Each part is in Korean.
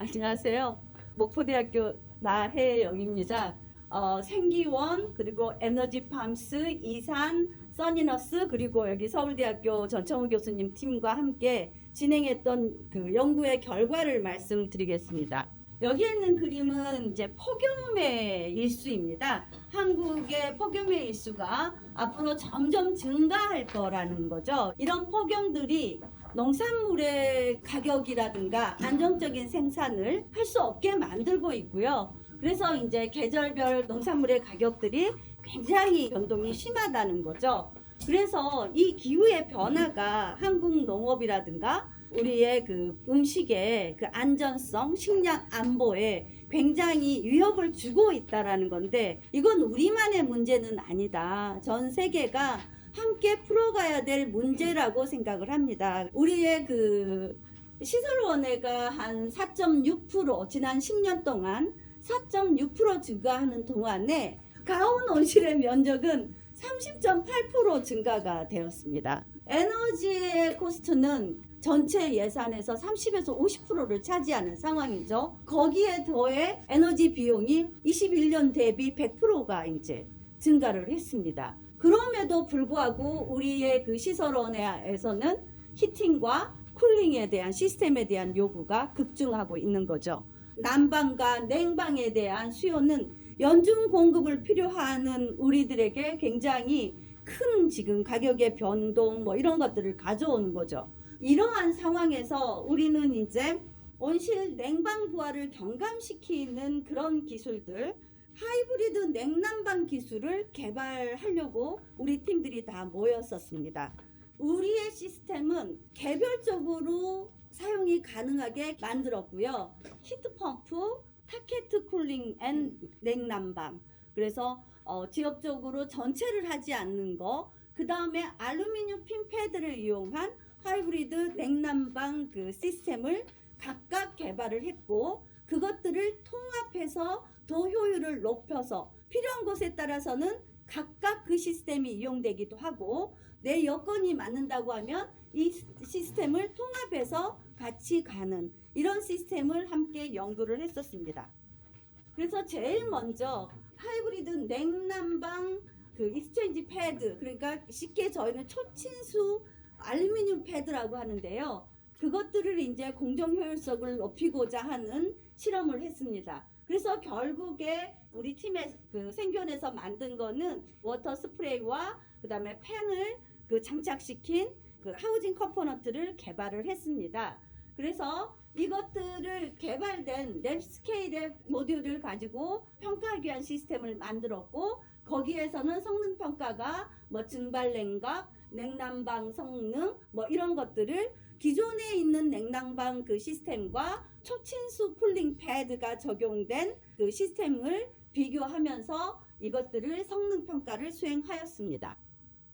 안녕하세요. 목포대학교 나혜영입니다. 생기원 그리고 에너지팜스, 이산, 써니너스 그리고 여기 서울대학교 전청우 교수님 팀과 함께 진행했던 그 연구의 결과를 말씀드리겠습니다. 여기 있는 그림은 이제 폭염의 일수입니다. 한국의 폭염의 일수가 앞으로 점점 증가할 거라는 거죠. 이런 폭염들이 농산물의 가격이라든가 안정적인 생산을 할 수 없게 만들고 있고요. 그래서 이제 계절별 농산물의 가격들이 굉장히 변동이 심하다는 거죠. 그래서 이 기후의 변화가 한국 농업이라든가 우리의 그 음식의 그 안전성, 식량 안보에 굉장히 위협을 주고 있다라는 건데, 이건 우리만의 문제는 아니다. 전 세계가 함께 풀어가야 될 문제라고 생각을 합니다. 우리의 그 시설원회가 한 4.6% 지난 10년 동안 4.6% 증가하는 동안에 가온 온실의 면적은 30.8% 증가가 되었습니다. 에너지의 코스트는 전체 예산에서 30에서 50%를 차지하는 상황이죠. 거기에 더해 에너지 비용이 21년 대비 100%가 이제 증가를 했습니다. 그럼에도 불구하고 우리의 그 시설원에서는 히팅과 쿨링에 대한 시스템에 대한 요구가 급증하고 있는 거죠. 난방과 냉방에 대한 수요는 연중 공급을 필요하는 우리들에게 굉장히 큰 지금 가격의 변동 뭐 이런 것들을 가져오는 거죠. 이러한 상황에서 우리는 이제 온실 냉방 부하를 경감시키는 그런 기술들, 하이브리드 냉난방 기술을 개발하려고 우리 팀들이 다 모였었습니다. 우리의 시스템은 개별적으로 사용이 가능하게 만들었고요. 히트펌프, 타켓 쿨링 앤 냉난방. 그래서 지역적으로 전체를 하지 않는 거, 그 다음에 알루미늄 핀 패드를 이용한 하이브리드 냉난방 그 시스템을 각각 개발을 했고, 그것들을 통합해서 더 효율을 높여서 필요한 곳에 따라서는 각각 그 시스템이 이용되기도 하고, 내 여건이 맞는다고 하면 이 시스템을 통합해서 같이 가는 이런 시스템을 함께 연구를 했었습니다. 그래서 제일 먼저 하이브리드 냉난방 그 익스체인지 패드, 그러니까 쉽게 저희는 초친수 알루미늄 패드라고 하는데요. 그것들을 이제 공정 효율성을 높이고자 하는 실험을 했습니다. 그래서 결국에 우리 팀의 그 생견에서 만든 거는 워터 스프레이와 그다음에 팬을 그 장착시킨 그 하우징 컴포넌트를 개발을 했습니다. 그래서 이것들을 개발된 랩 스케일의 모듈을 가지고 평가하기 위한 시스템을 만들었고, 거기에서는 성능 평가가 뭐 증발 냉각, 냉난방 성능 뭐 이런 것들을 기존에 있는 냉난방 그 시스템과 초친수 쿨링 패드가 적용된 그 시스템을 비교하면서 이것들을 성능 평가를 수행하였습니다.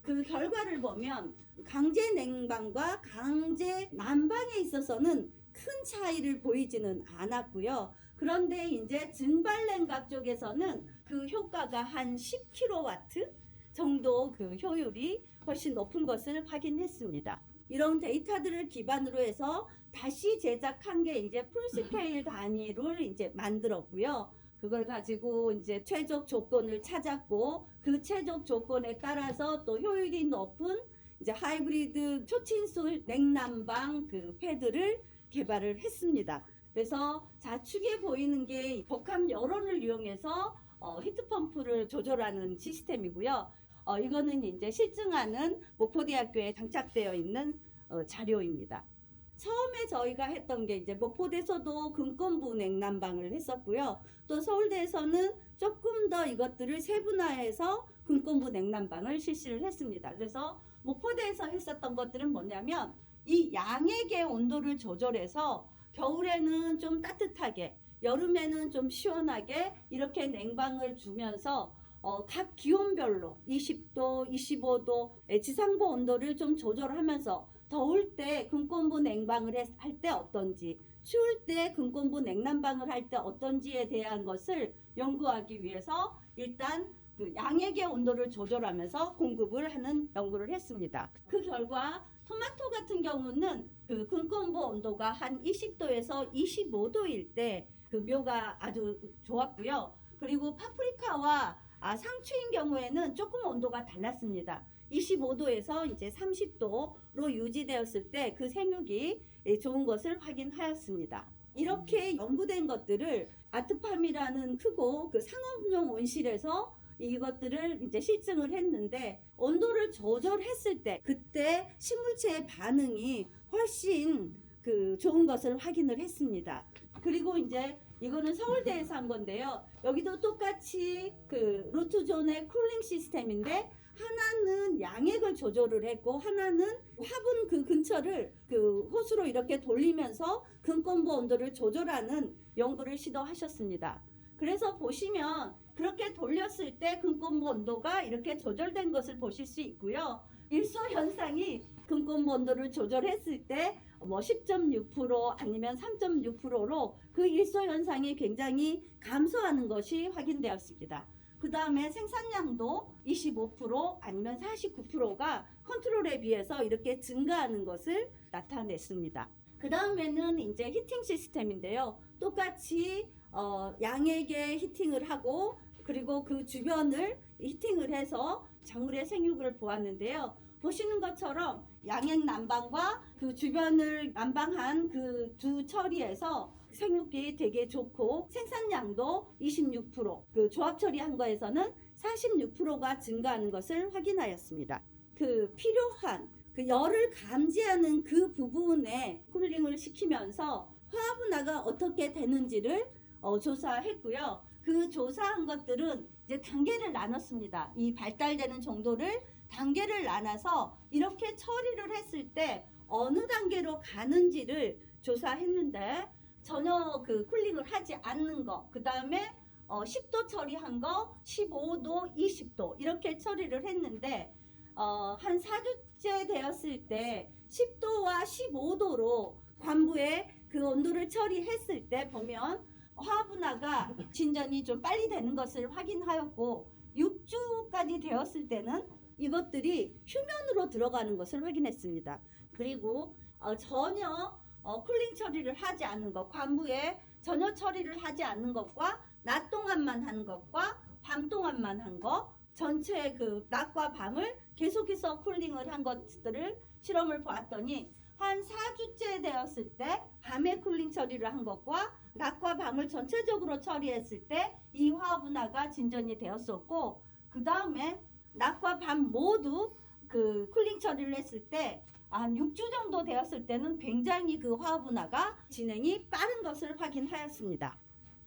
그 결과를 보면 강제 냉방과 강제 난방에 있어서는 큰 차이를 보이지는 않았고요. 그런데 이제 증발 냉각 쪽에서는 그 효과가 한 10kW 정도 그 효율이 훨씬 높은 것을 확인했습니다. 이런 데이터들을 기반으로 해서 다시 제작한 게 이제 풀스케일 단위를 이제 만들었고요. 그걸 가지고 이제 최적 조건을 찾았고, 그 최적 조건에 따라서 또 효율이 높은 이제 하이브리드 초친수 냉난방 그 패드를 개발을 했습니다. 그래서 좌측에 보이는 게 복합 열원을 이용해서 히트펌프를 조절하는 시스템이고요. 이거는 이제 실증하는 목포대학교에 장착되어 있는 자료입니다. 처음에 저희가 했던 게 이제 목포대에서도 근권부 냉난방을 했었고요. 또 서울대에서는 조금 더 이것들을 세분화해서 근권부 냉난방을 실시를 했습니다. 그래서 목포대에서 했었던 것들은 뭐냐면 이 양액의 온도를 조절해서 겨울에는 좀 따뜻하게, 여름에는 좀 시원하게 이렇게 냉방을 주면서 각 기온별로 20도, 25도 지상부 온도를 좀 조절하면서 더울 때 근권부 냉방을 할 때 어떤지, 추울 때 근권부 냉난방을 할 때 어떤지에 대한 것을 연구하기 위해서 일단 그 양액의 온도를 조절하면서 공급을 하는 연구를 했습니다. 그 결과 토마토 같은 경우는 그 근권부 온도가 한 20도에서 25도일 때 그 묘가 아주 좋았고요. 그리고 파프리카와 상추인 경우에는 조금 온도가 달랐습니다. 25도에서 이제 30도로 유지되었을 때 그 생육이 좋은 것을 확인하였습니다. 이렇게 연구된 것들을 아트팜이라는 크고 그 상업용 온실에서 이것들을 이제 실증을 했는데 온도를 조절했을 때 그때 식물체의 반응이 훨씬 그 좋은 것을 확인을 했습니다. 그리고 이제 이거는 서울대에서 한 건데요. 여기도 똑같이 그 루트존의 쿨링 시스템인데 하나는 양액을 조절을 했고 하나는 화분 그 근처를 그 호스로 이렇게 돌리면서 근권부 온도를 조절하는 연구를 시도하셨습니다. 그래서 보시면 그렇게 돌렸을 때 근권부 온도가 이렇게 조절된 것을 보실 수 있고요. 일소 현상이 근권부 온도를 조절했을 때 뭐 10.6% 아니면 3.6%로 그 일소 현상이 굉장히 감소하는 것이 확인되었습니다. 그 다음에 생산량도 25% 아니면 49%가 컨트롤에 비해서 이렇게 증가하는 것을 나타냈습니다. 그 다음에는 이제 히팅 시스템인데요. 똑같이 양액에 히팅을 하고 그리고 그 주변을 히팅을 해서 작물의 생육을 보았는데요. 보시는 것처럼 양액 난방과 그 주변을 난방한 그 두 처리에서 생육이 되게 좋고 생산량도 26%, 그 조합 처리한 거에서는 46%가 증가하는 것을 확인하였습니다. 그 필요한 그 열을 감지하는 그 부분에 쿨링을 시키면서 화분화가 어떻게 되는지를 조사했고요. 그 조사한 것들은 이제 단계를 나눴습니다. 이 발달되는 정도를 단계를 나눠서 이렇게 처리를 했을 때 어느 단계로 가는지를 조사했는데 전혀 그 쿨링을 하지 않는 거, 그 다음에 10도 처리한 거, 15도, 20도 이렇게 처리를 했는데 한 4주째 되었을 때 10도와 15도로 관부에 그 온도를 처리했을 때 보면 화분화가 진전이 좀 빨리 되는 것을 확인하였고 6주까지 되었을 때는 이것들이 휴면으로 들어가는 것을 확인했습니다. 그리고 전혀 쿨링 처리를 하지 않는 것, 관부에 전혀 처리를 하지 않는 것과 낮 동안만 하는 것과 밤 동안만 한 것, 전체 그 낮과 밤을 계속해서 쿨링을 한 것들을 실험을 보았더니 한 4주째 되었을 때 밤에 쿨링 처리를 한 것과 낮과 밤을 전체적으로 처리했을 때 이 화분화가 진전이 되었었고 그 다음에 낮과 밤 모두 그 쿨링 처리를 했을 때 한 6주 정도 되었을 때는 굉장히 그 화분화가 진행이 빠른 것을 확인하였습니다.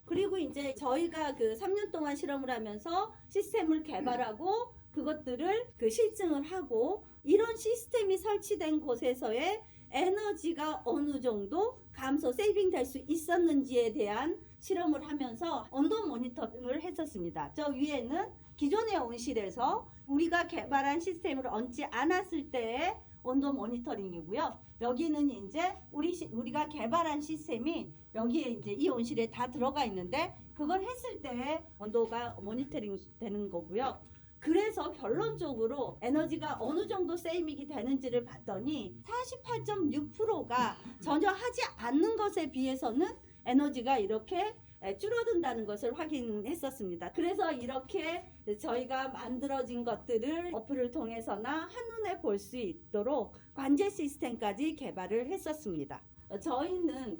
그리고 이제 저희가 그 3년 동안 실험을 하면서 시스템을 개발하고 그것들을 그 실증을 하고 이런 시스템이 설치된 곳에서의 에너지가 어느 정도 감소 세이빙 될 수 있었는지에 대한 실험을 하면서 온도 모니터링을 했었습니다. 저 위에는 기존의 온실에서 우리가 개발한 시스템을 얹지 않았을 때의 온도 모니터링이고요. 여기는 이제 우리가 개발한 시스템이 여기에 이제 이 온실에 다 들어가 있는데 그걸 했을 때 온도가 모니터링 되는 거고요. 그래서 결론적으로 에너지가 어느 정도 세이빙이 되는지를 봤더니 48.6%가 전혀 하지 않는 것에 비해서는 에너지가 이렇게 줄어든다는 것을 확인했었습니다. 그래서 이렇게 저희가 만들어진 것들을 어플을 통해서나 한눈에 볼 수 있도록 관제 시스템까지 개발을 했었습니다. 저희는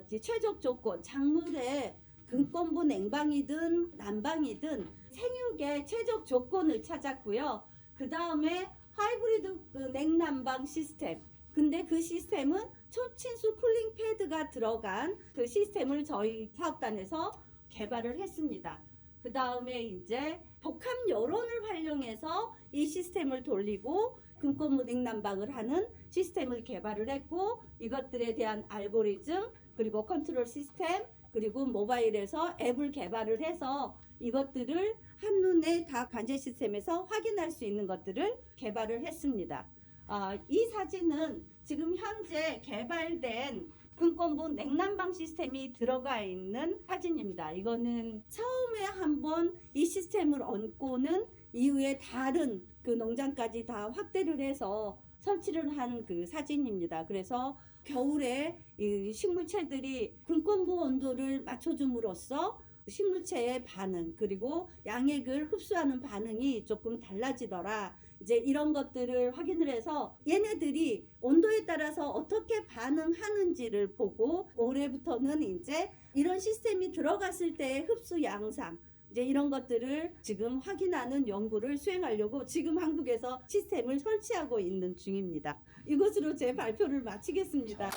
이제 최적 조건, 작물의 근권부 냉방이든 난방이든 생육의 최적 조건을 찾았고요. 그 다음에 하이브리드 냉난방 시스템. 근데 그 시스템은 초친수 쿨링 패드가 들어간 그 시스템을 저희 사업단에서 개발을 했습니다. 그 다음에 이제 복합 여론을 활용해서 이 시스템을 돌리고 근권부 냉난방을 하는 시스템을 개발을 했고 이것들에 대한 알고리즘 그리고 컨트롤 시스템 그리고 모바일에서 앱을 개발을 해서 이것들을 한눈에 다 관제 시스템에서 확인할 수 있는 것들을 개발을 했습니다. 이 사진은 지금 현재 개발된 근권부 냉난방 시스템이 들어가 있는 사진입니다. 이거는 처음에 한번 이 시스템을 얹고는 이후에 다른 그 농장까지 다 확대를 해서 설치를 한 그 사진입니다. 그래서 겨울에 이 식물체들이 근권부 온도를 맞춰줌으로써 식물체의 반응 그리고 양액을 흡수하는 반응이 조금 달라지더라. 이제 이런 것들을 확인을 해서 얘네들이 온도에 따라서 어떻게 반응하는지를 보고 올해부터는 이제 이런 시스템이 들어갔을 때의 흡수 양상 이제 이런 것들을 지금 확인하는 연구를 수행하려고 지금 한국에서 시스템을 설치하고 있는 중입니다. 이것으로 제 발표를 마치겠습니다.